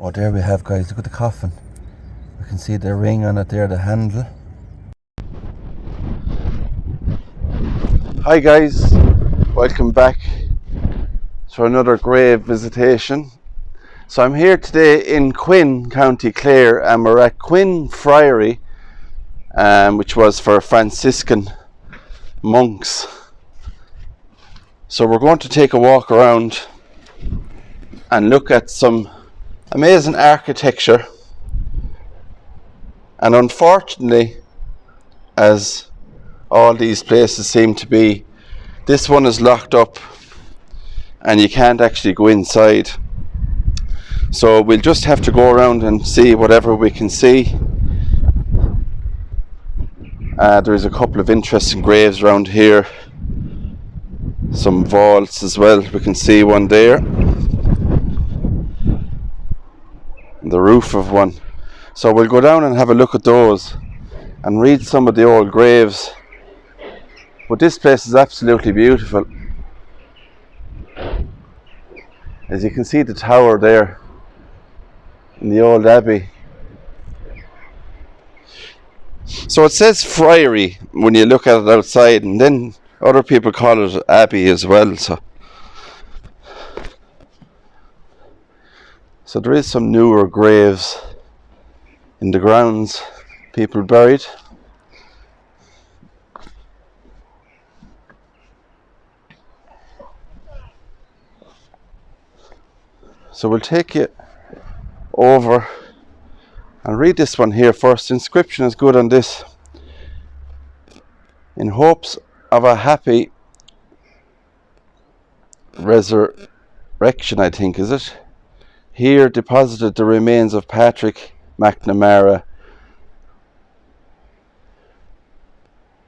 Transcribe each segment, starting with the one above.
Oh, there we have, guys, look at the coffin. We can see the ring on it there, the handle. Hi guys, welcome back to another grave visitation. So I'm here today in Quinn, County Clare, and we're at Quinn Friary, which was for Franciscan monks. So we're going to take a walk around and look at some amazing architecture. And unfortunately, as all these places seem to be, this one is locked up and you can't actually go inside. So we'll just have to go around and see whatever we can see. There's a couple of interesting graves around here. Some vaults as well. We can see one there. The roof of one. So we'll go down and have a look at those and read some of the old graves. But this place is absolutely beautiful. As you can see the tower there in the old abbey. So it says Friary when you look at it outside, and then other people call it Abbey as well. So there is some newer graves in the grounds, people buried. So we'll take you over and read this one here first. The inscription is good on this. In hopes of a happy resurrection, I think, is it? Here deposited the remains of Patrick McNamara,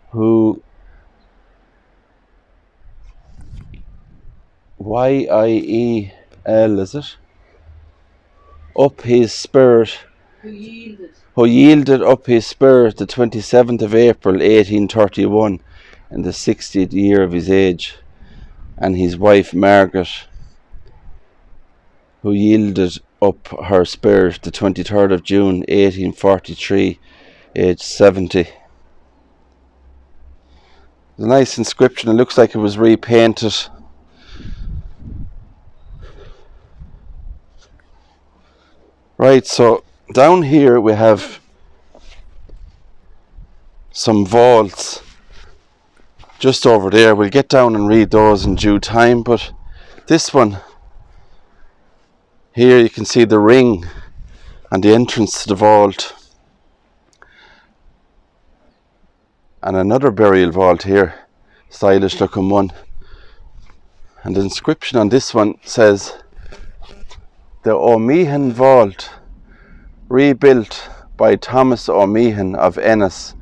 who YIEL, is it? Up his spirit. Who yielded up his spirit the 27th of April 1831 in the 60th year of his age, and his wife Margaret, who yielded up her spirit the 23rd of June 1843, aged 70. There's a nice inscription. It looks like it was repainted. Right, so down here we have some vaults just over there. We'll get down and read those in due time, but this one here, you can see the ring and the entrance to the vault, and another burial vault here, stylish looking one. And the inscription on this one says, the Omihan vault, rebuilt by Thomas Omihan of Ennis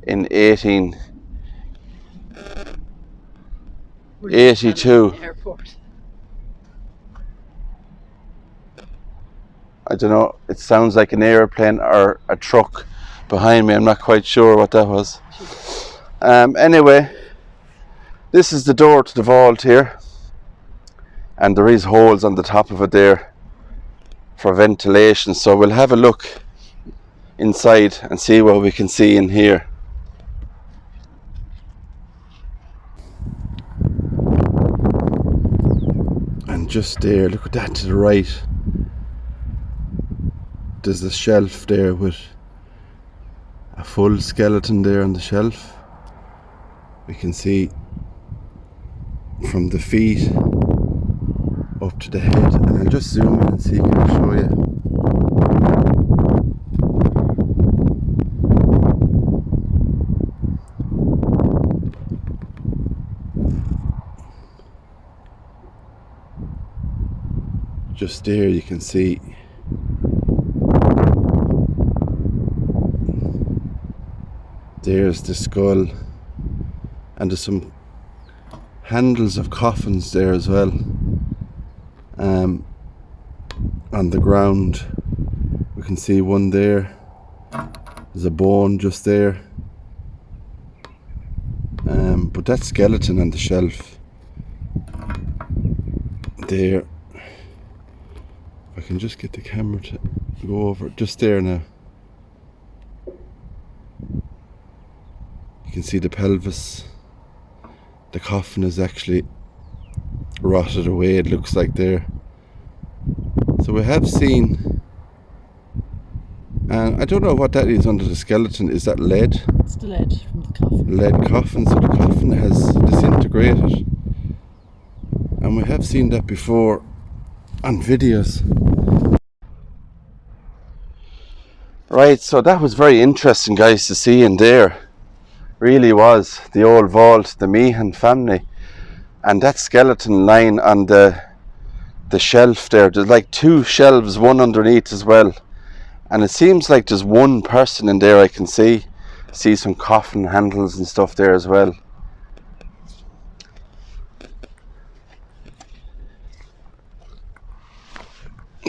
in 1882. I don't know, it sounds like an airplane or a truck behind me. I'm not quite sure what that was. Anyway, this is the door to the vault here, and there is holes on the top of it there for ventilation. So we'll have a look inside and see what we can see in here. And just there, look at that to the right. There's a shelf there with a full skeleton there on the shelf. We can see from the feet up to the head, and I'll just zoom in and see, can I show you? Just there you can see there's the skull, and there's some handles of coffins there as well. On the ground we can see one there. There's a bone just there, but that skeleton on the shelf there, if I can just get the camera to go over just there now. You can see the pelvis. The coffin is actually rotted away, it looks like there. So we have seen, and I don't know what that is under the skeleton. Is that lead? It's the lead from the coffin. Lead coffin, so the coffin has disintegrated. And we have seen that before on videos. Right, so that was very interesting, guys, to see in there. Really was. The old vault, the Omihan family. And that skeleton lying on the shelf there. There's like two shelves, one underneath as well. And it seems like there's one person in there I can see. See some coffin handles and stuff there as well.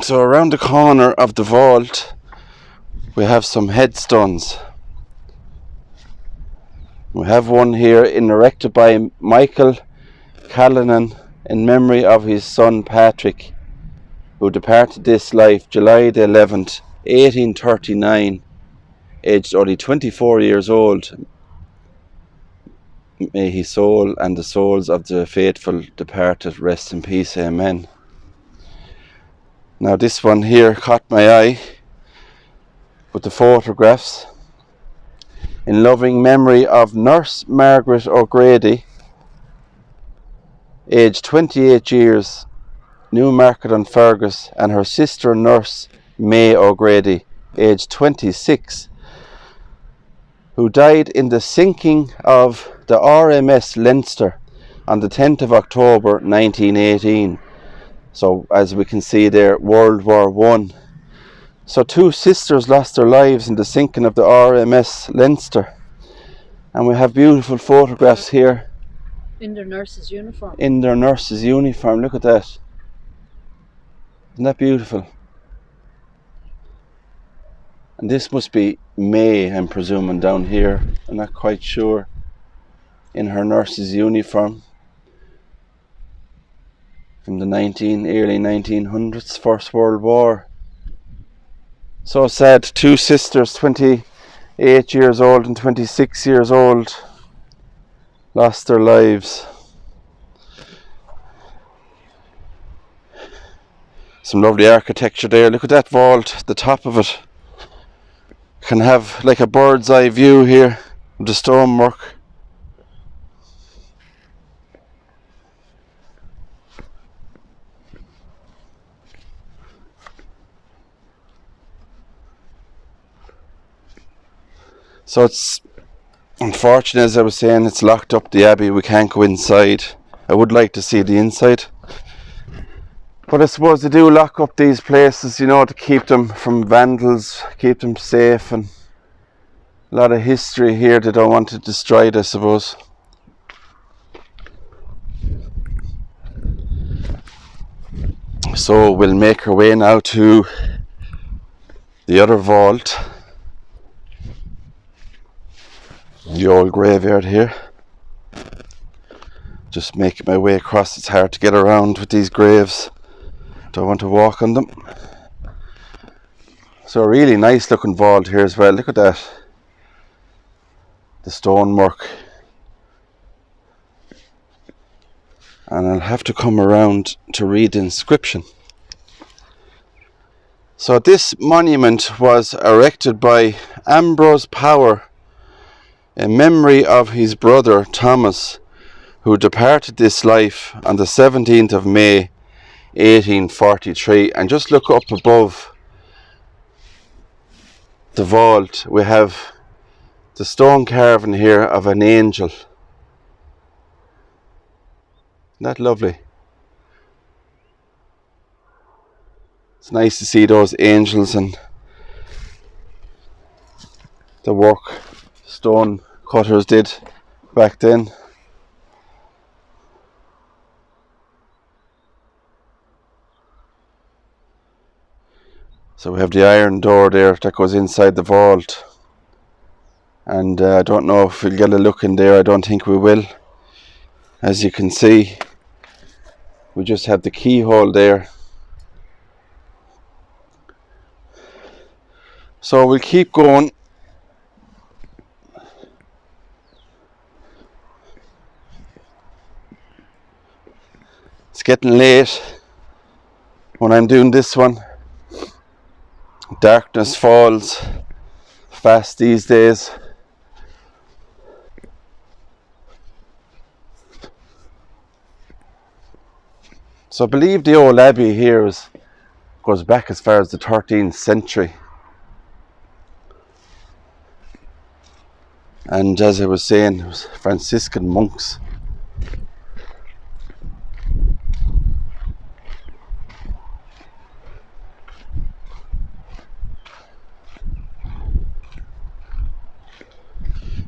So around the corner of the vault we have some headstones. We have one here erected by Michael Callanan in memory of his son Patrick, who departed this life July the 11th, 1839, aged only 24 years old. May his soul and the souls of the faithful departed rest in peace. Amen. Now this one here caught my eye with the photographs. In loving memory of Nurse Margaret O'Grady, aged 28 years, Newmarket-on-Fergus, and her sister Nurse May O'Grady, aged 26, who died in the sinking of the RMS Leinster on the 10th of October 1918. So as we can see there, World War I. So two sisters lost their lives in the sinking of the RMS Leinster. And we have beautiful photographs here. In their nurse's uniform. In their nurse's uniform, look at that. Isn't that beautiful? And this must be May, I'm presuming, down here. I'm not quite sure. In her nurse's uniform. From the early 1900s, First World War. So sad, two sisters, 28 years old and 26 years old, lost their lives. Some lovely architecture there. Look at that vault, the top of it. Can have like a bird's eye view here of the stonework. So it's unfortunate, as I was saying, it's locked up, the abbey. We can't go inside. I would like to see the inside. But I suppose they do lock up these places, you know, to keep them from vandals, keep them safe, and a lot of history here they don't want to destroy it, I suppose. So we'll make our way now to the other vault. The old graveyard here. Just making my way across. It's hard to get around with these graves. Don't want to walk on them. So a really nice looking vault here as well. Look at that. The stonework. And I'll have to come around to read the inscription. So this monument was erected by Ambrose Power in memory of his brother Thomas, who departed this life on the 17th of May 1843. And just look up above the vault, we have the stone carving here of an angel. Isn't that lovely? It's nice to see those angels and the work stone cutters did back then. So we have the iron door there that goes inside the vault, and I don't know if we'll get a look in there. I don't think we will. As you can see, we just have the keyhole there. So we'll keep going. It's getting late when I'm doing this one. Darkness falls fast these days. So I believe the old abbey here goes back as far as the 13th century. And as I was saying, it was Franciscan monks.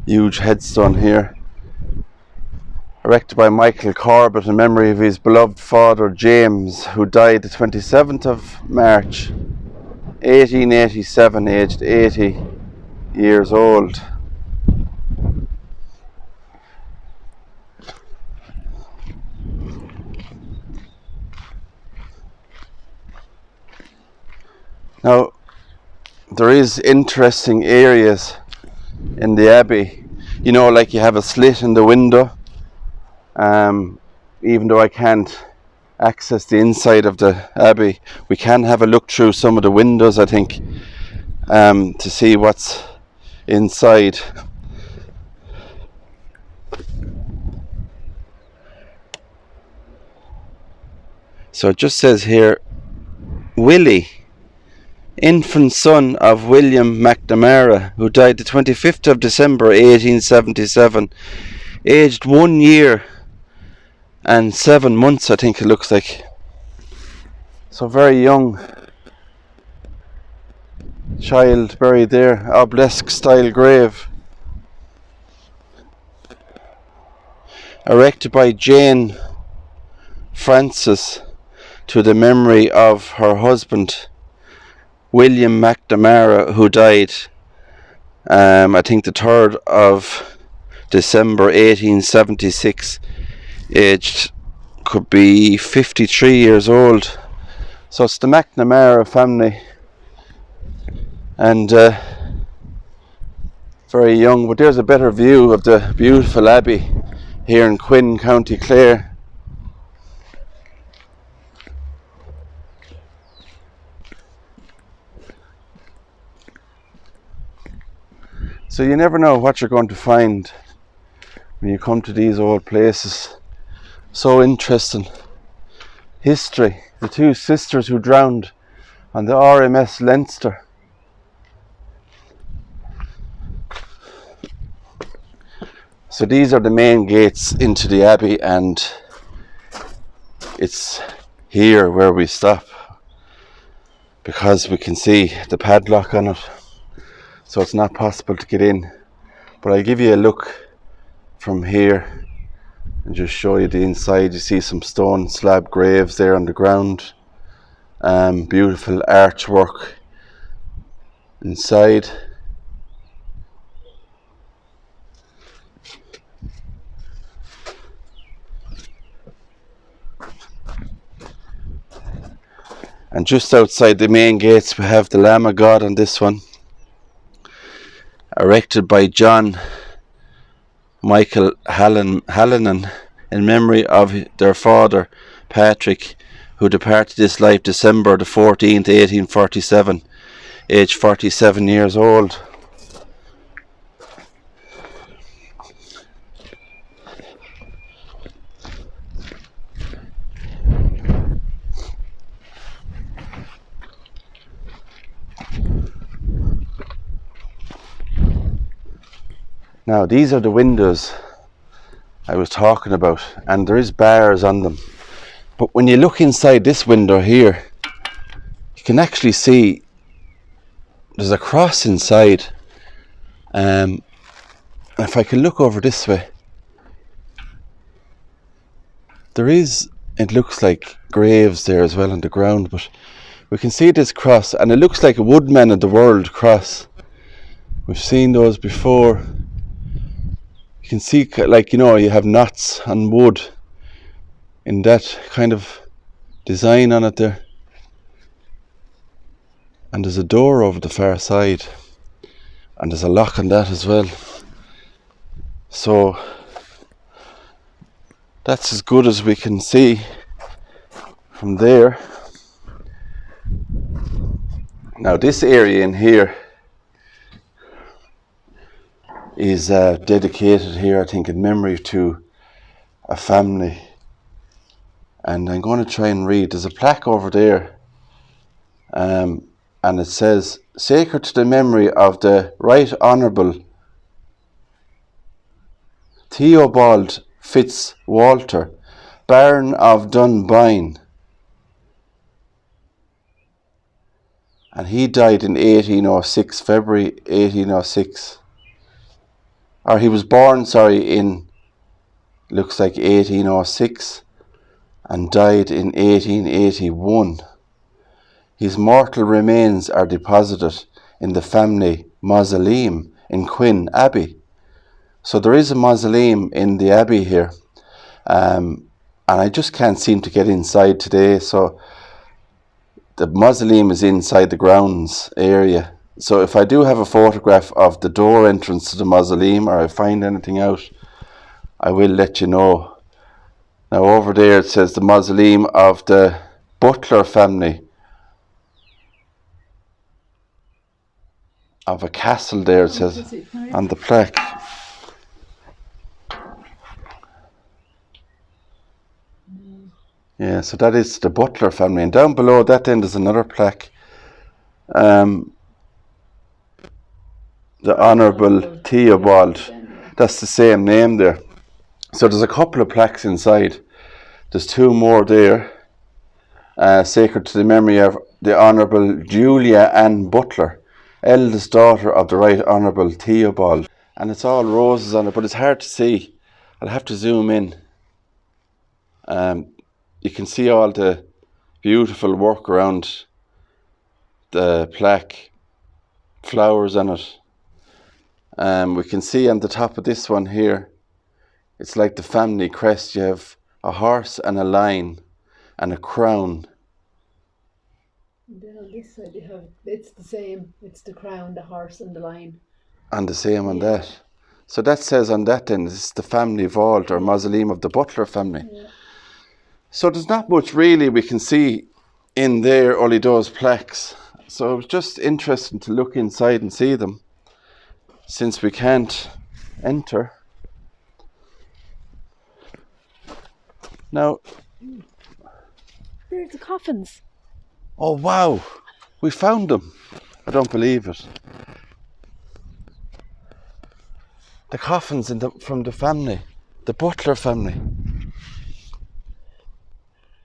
Huge headstone here, erected by Michael Corbett in memory of his beloved father James, who died the 27th of March 1887, aged 80 years old. Now, there is interesting areas in the abbey, you know, like you have a slit in the window. Even though I can't access the inside of the abbey, we can have a look through some of the windows, I think, to see what's inside. So it just says here, Willie, infant son of William McNamara, who died the 25th of December 1877, aged 1 year and 7 months, I think it looks like. So very young child buried there, obelisk style grave, erected by Jane Francis to the memory of her husband William McNamara, who died I think the 3rd of December 1876, aged could be 53 years old. So it's the McNamara family, and very young. But there's a better view of the beautiful abbey here in Quinn, County Clare. So you never know what you're going to find when you come to these old places. So interesting. History. The two sisters who drowned on the RMS Leinster. So these are the main gates into the abbey, and it's here where we stop because we can see the padlock on it. So it's not possible to get in, but I'll give you a look from here and just show you the inside. You see some stone slab graves there on the ground, beautiful artwork inside. And just outside the main gates we have the Lamb of God on this one, erected by John Michael Hallinan in memory of their father Patrick, who departed this life December the 14th, 1847, aged 47 years old. Now these are the windows I was talking about, and there is bars on them, but when you look inside this window here, you can actually see there's a cross inside. If I can look over this way, there is, it looks like graves there as well on the ground, but we can see this cross, and it looks like a Woodman of the World cross. We've seen those before. You can see, like, you know, you have knots on wood in that kind of design on it there. And there's a door over the far side, and there's a lock on that as well. So that's as good as we can see from there. Now this area in here is dedicated here, I think, in memory to a family. And I'm going to try and read. There's a plaque over there, and it says, "Sacred to the memory of the Right Honourable Theobald Fitzwalter, Baron of Dunboyne." And he died in 1806, February 1806. Or he was born, in, looks like 1806, and died in 1881. His mortal remains are deposited in the family Mausoleum in Quinn Abbey. So there is a mausoleum in the abbey here, and I just can't seem to get inside today. So the mausoleum is inside the grounds area. So if I do have a photograph of the door entrance to the mausoleum, or I find anything out, I will let you know. Now over there it says the mausoleum of the Butler family of a castle there, it says on the plaque. Yeah, so that is the Butler family. And down below that then there's another plaque. The Honourable Theobald. That's the same name there. So there's a couple of plaques inside. There's two more there. Sacred to the memory of the Honourable Julia Ann Butler, eldest daughter of the Right Honourable Theobald. And it's all roses on it, but it's hard to see. I'll have to zoom in. You can see all the beautiful work around the plaque, flowers on it. We can see on the top of this one here, it's like the family crest. You have a horse and a lion and a crown. And then on this side you have, it's the same, it's the crown, the horse and the lion. And the same on that. So that says on that then, this is the family vault or mausoleum of the Butler family. Yeah. So there's not much really we can see in there, only those plaques. So it was just interesting to look inside and see them, since we can't enter. Now, there's the coffins. Oh wow, we found them. I don't believe it. The coffins from the family, the Butler family.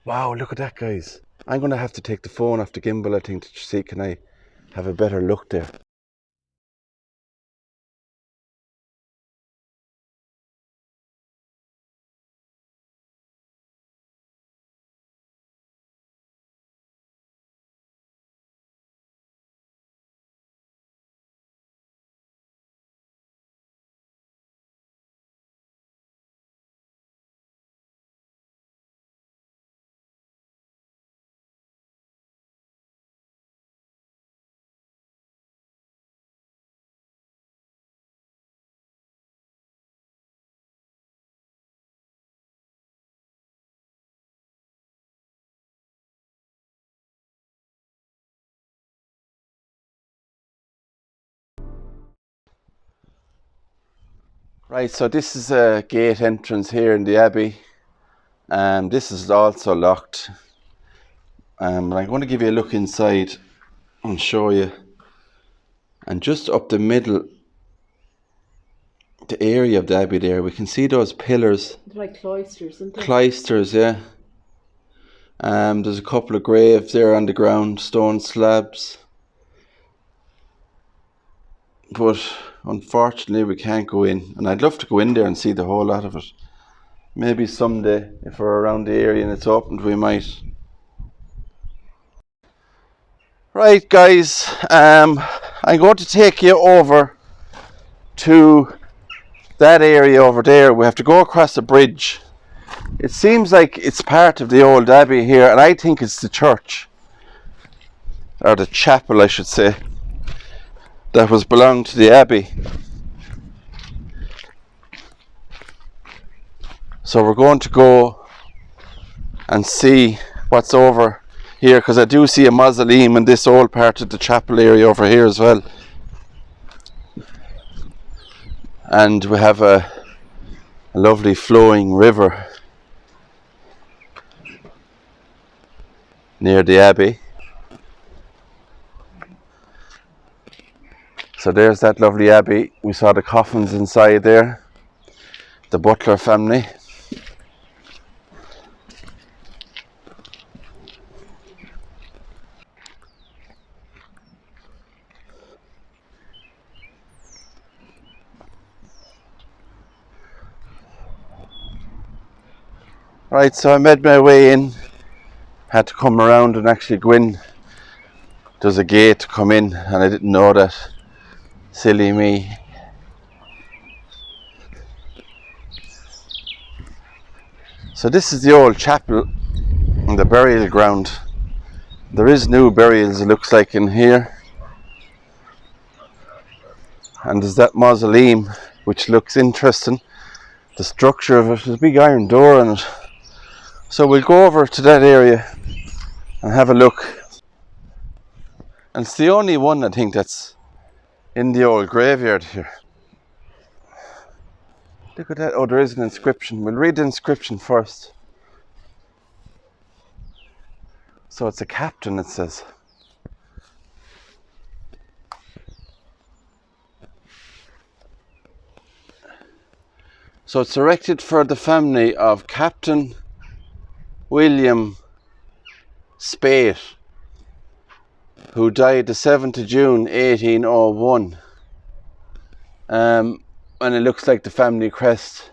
Wow, look at that, guys. I'm going to have to take the phone off the gimbal, I think, to see, can I have a better look there. Right, so this is a gate entrance here in the Abbey. This is also locked. I'm going to give you a look inside and show you. And just up the middle, the area of the Abbey there, we can see those pillars. They're like cloisters, isn't they? Cloisters, yeah. There's a couple of graves there on the ground, stone slabs. But unfortunately we can't go in, and I'd love to go in there and see the whole lot of it. Maybe someday, if we're around the area and it's opened, we might. Right, guys, I'm going to take you over to that area over there. We have to go across a bridge. It seems like it's part of the old Abbey here, and I think it's the church. or the chapel I should say, that was belonged to the abbey. So we're going to go and see what's over here, because I do see a mausoleum in this old part of the chapel area over here as well. And we have a lovely flowing river near the abbey. So there's that lovely abbey. We saw the coffins inside there, the Butler family. Right, so I made my way in, had to come around and actually go in. There's a gate to come in and I didn't know that. Silly me. So this is the old chapel and the burial ground. There is new burials, it looks like, in here. And there's that mausoleum, which looks interesting. The structure of it, there's a big iron door in it. So we'll go over to that area and have a look. And it's the only one, I think, that's in the old graveyard here. Look at that. Oh, there is an inscription. We'll read the inscription first. So it's a captain, it says. So it's erected for the family of Captain William Spate, who died the 7th of June 1801. And it looks like the family crest,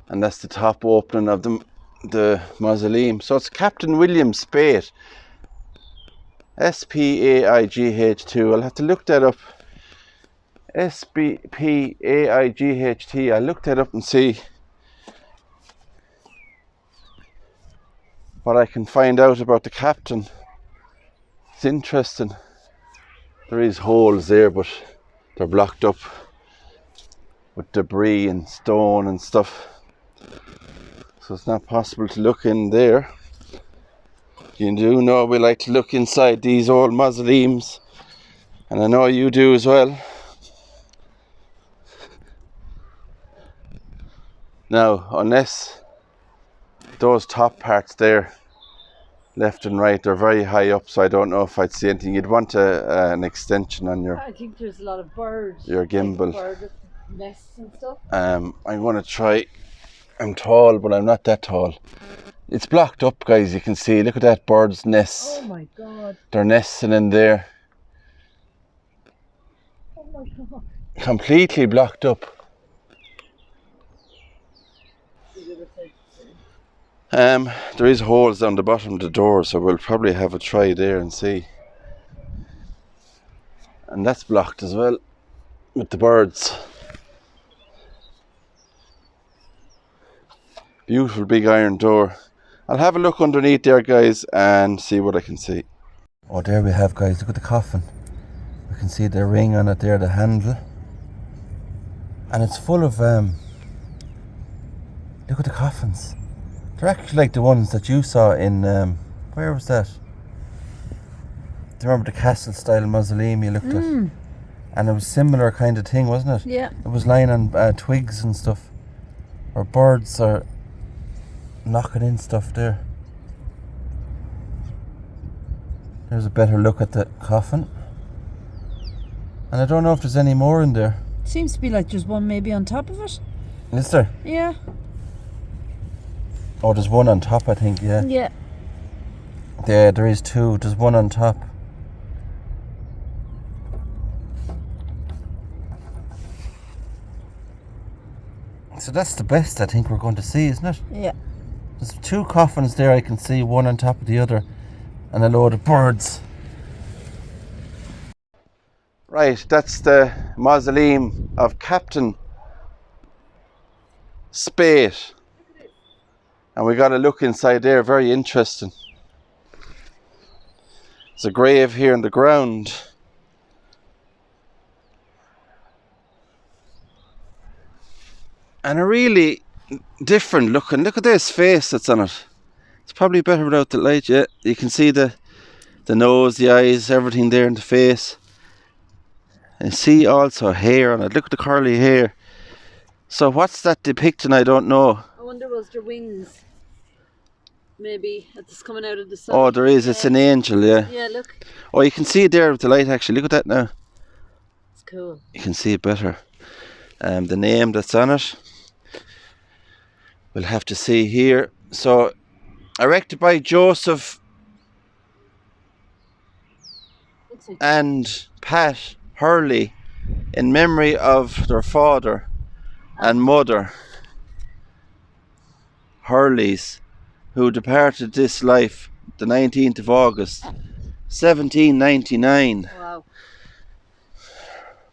and that's the top opening of the mausoleum. So it's Captain William Spate, S-P-A-I-G-H-T. I'll have to look that up. S-P-A-I-G-H-T. I'll look that up and see what I can find out about the captain. It's interesting. There is holes there, but they're blocked up with debris and stone and stuff, so it's not possible to look in there. You do know we like to look inside these old mausoleums, and I know you do as well. Now, unless those top parts there, left and right, they're very high up, so I don't know if I'd see anything. You'd want an extension on your, I think there's a lot of birds. your gimbal. Like bird nests and stuff. I'm going to try. I'm tall, but I'm not that tall. It's blocked up, guys. You can see. Look at that bird's nest. Oh my god. They're nesting in there. Oh my god. Completely blocked up. There is holes down the bottom of the door, so we'll probably have a try there and see. And that's blocked as well with the birds. Beautiful big iron door. I'll have a look underneath there, guys, and see what I can see. Oh, there we have, guys. Look at the coffin. We can see the ring on it there, the handle. And it's full of look at the coffins. They're actually like the ones that you saw in where was that? Do you remember the castle style mausoleum you looked at? And it was similar kind of thing, wasn't it? Yeah. It was lying on twigs and stuff, or birds are knocking in stuff there. There's a better look at the coffin. And I don't know if there's any more in there. Seems to be like there's one maybe on top of it. Is there? Yeah. Oh, there's one on top, I think, yeah. Yeah. Yeah, there is two. There's one on top. So that's the best I think we're going to see, isn't it? Yeah. There's two coffins there I can see, one on top of the other, and a load of birds. Right, that's the mausoleum of Captain Spate. And we got a look inside there, very interesting. There's a grave here in the ground. And a really different looking, look at this face that's on it. It's probably better without the light, yeah. You can see the nose, the eyes, everything there in the face. And see also hair on it. Look at the curly hair. So what's that depicting? I don't know. I wonder, was there wings? Maybe it's coming out of the sun. Oh, there is. It's an angel, yeah. Yeah, look. Oh, you can see it there with the light actually. Look at that now. It's cool. You can see it better. The name that's on it, we'll have to see here. So, erected by Joseph and Pat Hurley in memory of their father and mother Hurleys, who departed this life the 19th of August 1799. Wow.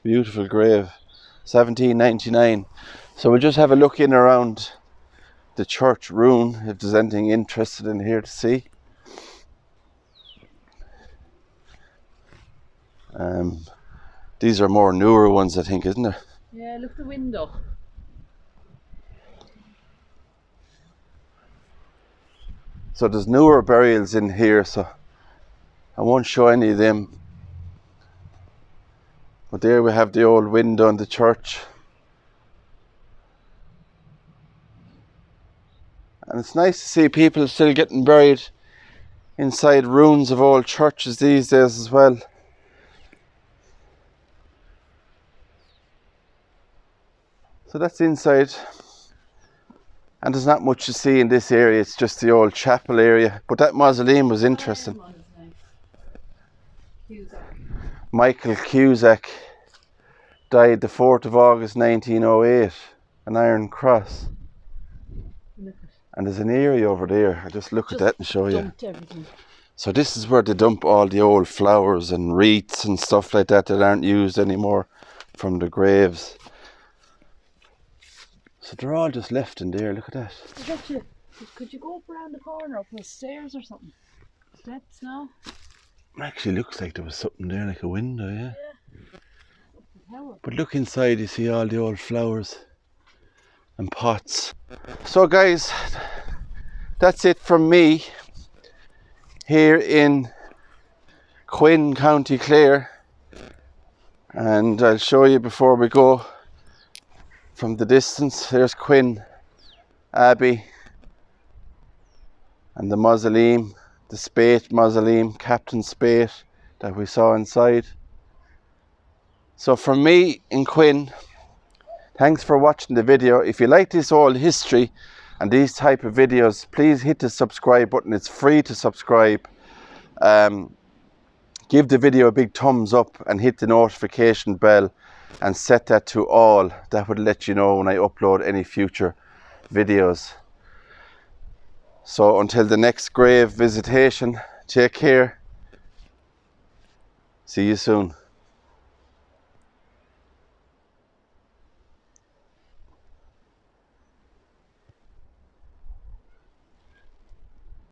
Beautiful grave. 1799. So we'll just have a look in around the church ruin if there's anything interested in here to see. These are more newer ones, I think, isn't there? Yeah, look the window. So there's newer burials in here, so I won't show any of them. But there we have the old window in the church. And it's nice to see people still getting buried inside ruins of old churches these days as well. So that's inside. And there's not much to see in this area, it's just the old chapel area. But that mausoleum was interesting. Michael Cusack died the 4th of August 1908, an Iron Cross. And there's an area over there, I'll just look at that and show you. Everything. So this is where they dump all the old flowers and wreaths and stuff like that that aren't used anymore from the graves. So they're all just left in there, look at that. Actually, could you go up around the corner, up the stairs or something? Steps now? Actually looks like there was something there, like a window, yeah. Yeah. But look inside, you see all the old flowers and pots. So guys, that's it from me here in Quinn, County Clare. And I'll show you before we go from the distance. There's Quinn Abbey and the mausoleum, the Spate mausoleum, Captain Spate that we saw inside. So from me in Quinn, thanks for watching the video. If you like this old history and these type of videos, please hit the subscribe button. It's free to subscribe. Give the video a big thumbs up and hit the notification bell and set that to all. That would let you know when I upload any future videos. So until the next grave visitation, take care. See you soon.